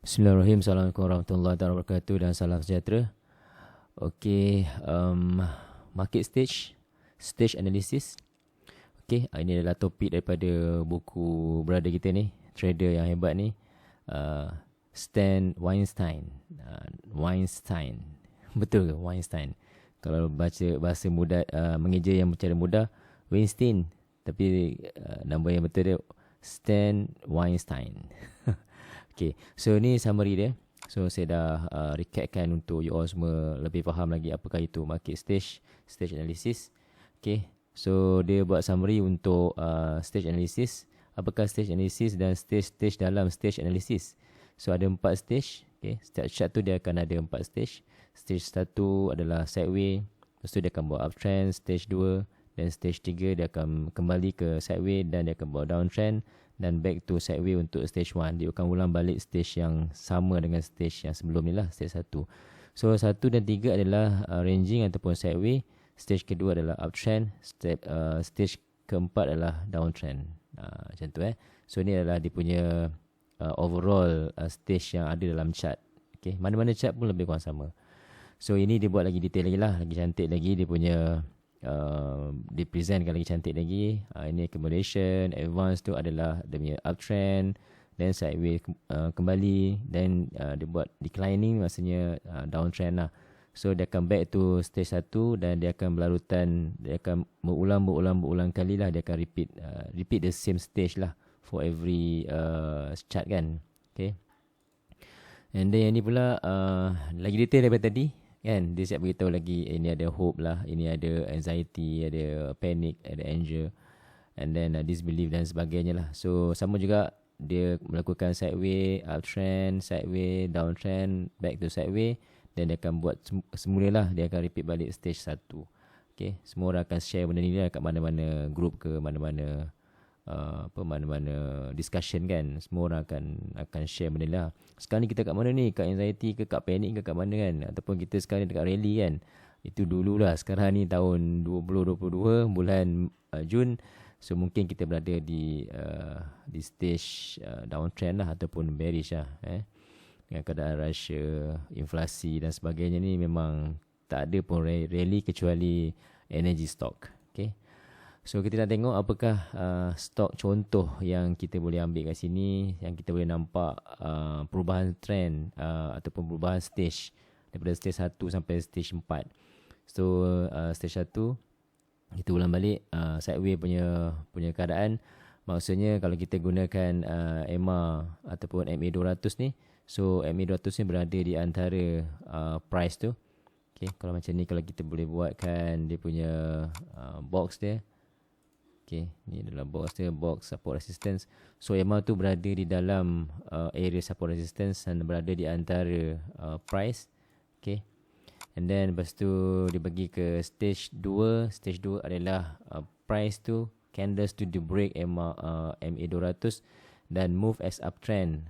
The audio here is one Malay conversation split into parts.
Bismillahirrahmanirrahim. Assalamualaikum warahmatullahi wabarakatuh dan salam sejahtera. Okey, market stage analysis. Okey, ini adalah topik daripada buku brother kita ni, trader yang hebat ni, uh, Stan Weinstein. Weinstein. Betul ke Weinstein? Kalau baca bahasa mudah, mengeja yang secara mudah, Weinstein. Tapi nama yang betul dia Stan Weinstein. Okay, so ni summary dia. So saya dah recapkan untuk you all semua lebih faham lagi apakah itu market stage analysis. Okay, so dia buat summary untuk stage analysis. Apakah stage analysis dan stage dalam stage analysis. So ada 4 stage. Okay, setiap chart tu dia akan ada 4 stage. Stage 1 adalah sideway. Lepas tu dia akan buat uptrend. Stage 2 dan stage 3 dia akan kembali ke sideway dan dia akan buat downtrend. Dan back to sideway untuk stage 1. Dia akan ulang balik stage yang sama dengan stage yang sebelum ni lah, stage 1. So 1 dan 3 adalah ranging ataupun sideway. Stage kedua adalah uptrend. Stage keempat adalah downtrend. Macam tu So ni adalah dia punya overall stage yang ada dalam chart. Okay, mana-mana chart pun lebih kurang sama. So ini dia buat lagi detail lagi lah, lagi cantik lagi dia punya dia presentkan lagi cantik lagi. Ini accumulation, advance tu adalah dia punya uptrend, then sideways kembali, then dia buat declining maksudnya downtrend lah. So dia akan back to stage 1 dan dia akan berlarutan, dia akan berulang kali lah, dia akan repeat the same stage lah for every chart kan. Okay. And then yang ni pula lagi detail daripada tadi kan. Dia siap beritahu lagi ini ada hope lah, ini ada anxiety, ada panic, ada anger, and then disbelief dan sebagainya lah. So sama juga dia melakukan sideway, uptrend, sideway, downtrend, back to sideway. Dan dia akan buat semula lah, dia akan repeat balik stage 1. Okay, semua orang akan share benda ni lah kat mana-mana group ke, mana-mana mana-mana discussion kan. Semua orang akan share benda lah. Sekarang ni kita kat mana ni? Kat anxiety ke, kat panic ke, kat mana kan? Ataupun kita sekarang ni dekat rally kan? Itu dululah. Sekarang ni tahun 2022 bulan Jun. So mungkin kita berada di stage downtrend lah ataupun bearish lah. Dengan keadaan Russia, inflasi dan sebagainya ni memang tak ada pun rally kecuali energy stock. Okay. So kita nak tengok apakah stok contoh yang kita boleh ambil kat sini, yang kita boleh nampak perubahan trend ataupun perubahan stage daripada stage 1 sampai stage 4. So stage 1 kita ulang balik sideway punya keadaan. Maksudnya kalau kita gunakan EMA ataupun MA200 ni, so MA200 ni berada di antara price tu. Okay, kalau macam ni, kalau kita boleh buatkan dia punya box dia. Okay, ni adalah box dia, box support resistance. So EMA tu berada di dalam area support resistance dan berada di antara price. Okay, and then lepas tu dia bagi ke stage 2. Stage 2 adalah price tu, candles to the break MA200 dan move as uptrend.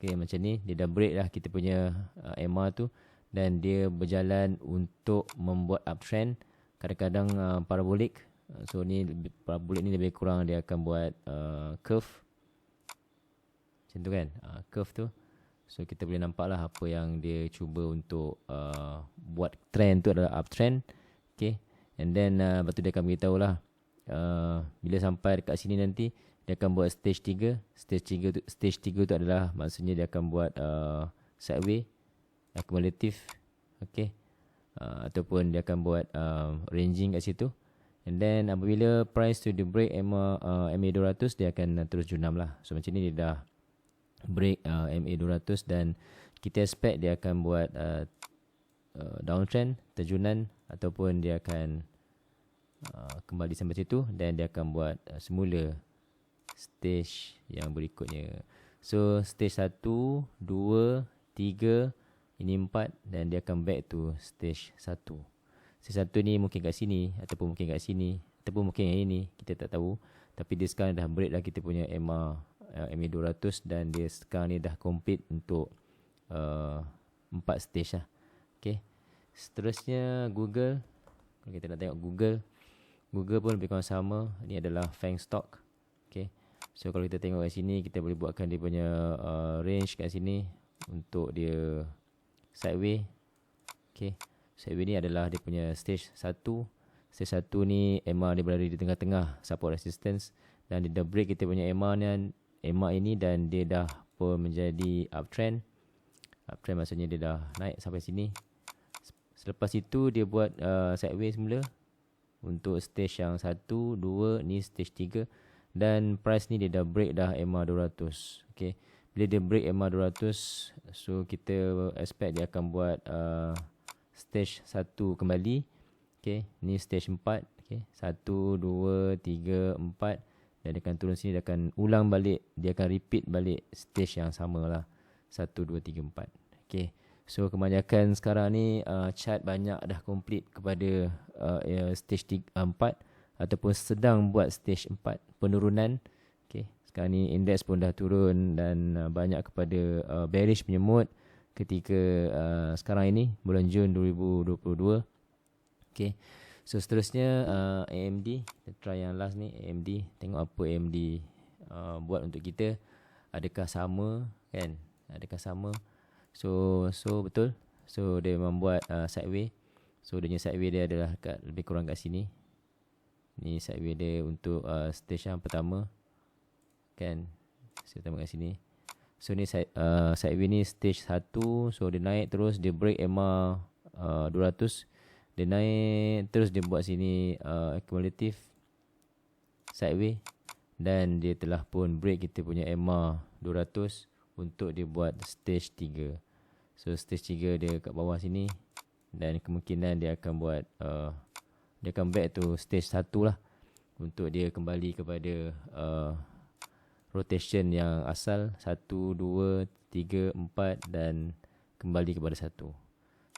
Okay, macam ni dia dah break lah kita punya EMA tu dan dia berjalan untuk membuat uptrend. Kadang-kadang parabolic. So ni parabolic ni lebih kurang dia akan buat curve macam tu kan, curve tu. So kita boleh nampak lah apa yang dia cuba untuk buat trend tu adalah uptrend. Okay, and then lepas tu dia akan beritahu lah bila sampai dekat sini nanti dia akan buat stage 3. Stage 3 tu adalah maksudnya dia akan buat sideway, accumulative. Okay, ataupun dia akan buat ranging kat situ. And then apabila price to the break MA200 dia akan terus junam lah. So macam ni dia dah break MA200 dan kita expect dia akan buat downtrend, terjunan, ataupun dia akan kembali sampai situ dan dia akan buat semula stage yang berikutnya. So stage 1, 2, 3, ini 4 dan dia akan back to stage 1. Stage 1 ni mungkin kat sini ataupun mungkin kat sini ataupun mungkin yang ini, kita tak tahu. Tapi dia sekarang dah break lah kita punya MA200 dan dia sekarang ni dah complete untuk 4 stage lah. Okay, seterusnya Google. Kalau kita nak tengok Google pun lebih kurang sama. Ini adalah Fang Stock. Okay, so kalau kita tengok kat sini, kita boleh buatkan dia punya range kat sini. untuk dia sideway. Okay, sideway ni adalah dia punya stage 1. Stage 1 ni MR dia berada di tengah-tengah support resistance, dan dia dah break kita punya MR ini, dan dia dah pun menjadi uptrend. Uptrend maksudnya dia dah naik sampai sini. Selepas itu dia buat sideways semula untuk stage yang 1, 2, ni stage 3, dan price ni dia dah break dah MA200. Okay, bila dia break MA200, so kita expect dia akan buat stage 1 kembali. Okay, ni stage 4. Okay, 1, 2, 3, 4, dan dia akan turun sini, dia akan ulang balik, dia akan repeat balik stage yang sama lah, 1, 2, 3, 4. Okay, so kebanyakan sekarang ni chart banyak dah complete kepada stage 4 ataupun sedang buat stage 4 penurunan. Okay, sekarang ni index pun dah turun, dan banyak kepada bearish punya mode ketika sekarang ini bulan Jun 2022. Okay, so seterusnya AMD, kita try yang last ni, AMD. Tengok apa AMD buat untuk kita. Adakah sama kan? Adakah sama? So betul. So dia membuat sideway. So dia punya sideway dia adalah lebih kurang kat sini. Ni sideway dia untuk stage yang pertama. Kan? Saya tambah kat sini. So ni sideway ni stage 1. So dia naik terus, dia break MA 200. Dia naik terus, dia buat sini accumulative sideway, dan dia telah pun break kita punya MA 200 untuk dia buat stage 3. So stage 3 dia kat bawah sini, dan kemungkinan dia akan buat dia akan back to stage 1 lah, untuk dia kembali kepada rotation yang asal 1, 2, 3, 4, dan kembali kepada 1.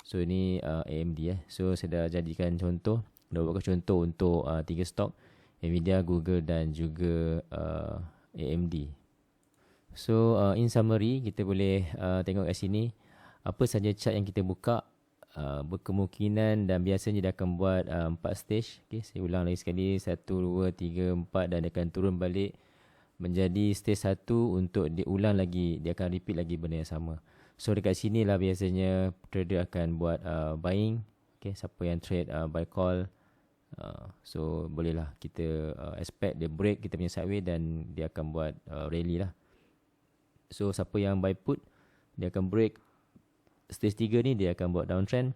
So ini AMD So saya dah jadikan contoh, dah buat contoh untuk 3 stok, Nvidia, Google dan juga AMD. So in summary, kita boleh tengok kat sini apa saja chart yang kita buka berkemungkinan dan biasanya dia akan buat 4 stage. Okay, saya ulang lagi sekali, 1, 2, 3, 4, dan dia akan turun balik menjadi stage 1 untuk dia ulang lagi, dia akan repeat lagi benda yang sama. So dekat sini lah biasanya trader akan buat buying. Okay, siapa yang trade buy call, so bolehlah kita expect dia break kita punya sideway, dan dia akan buat rally lah. So siapa yang buy put, dia akan break stage 3 ni, dia akan buat downtrend.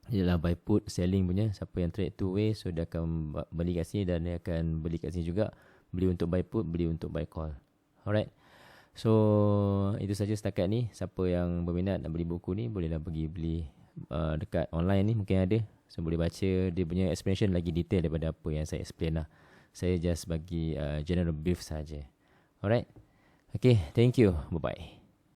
Dia lah buy put selling punya. Siapa yang trade two way, so dia akan beli kat sini, dan dia akan beli kat sini juga. Beli untuk buy put, beli untuk buy call. Alright, so itu saja setakat ni. Siapa yang berminat nak beli buku ni, bolehlah pergi beli dekat online ni, mungkin ada. So boleh baca dia punya explanation lagi detail daripada apa yang saya explain lah. Saya just bagi general brief saja. Alright, okay, thank you, bye bye.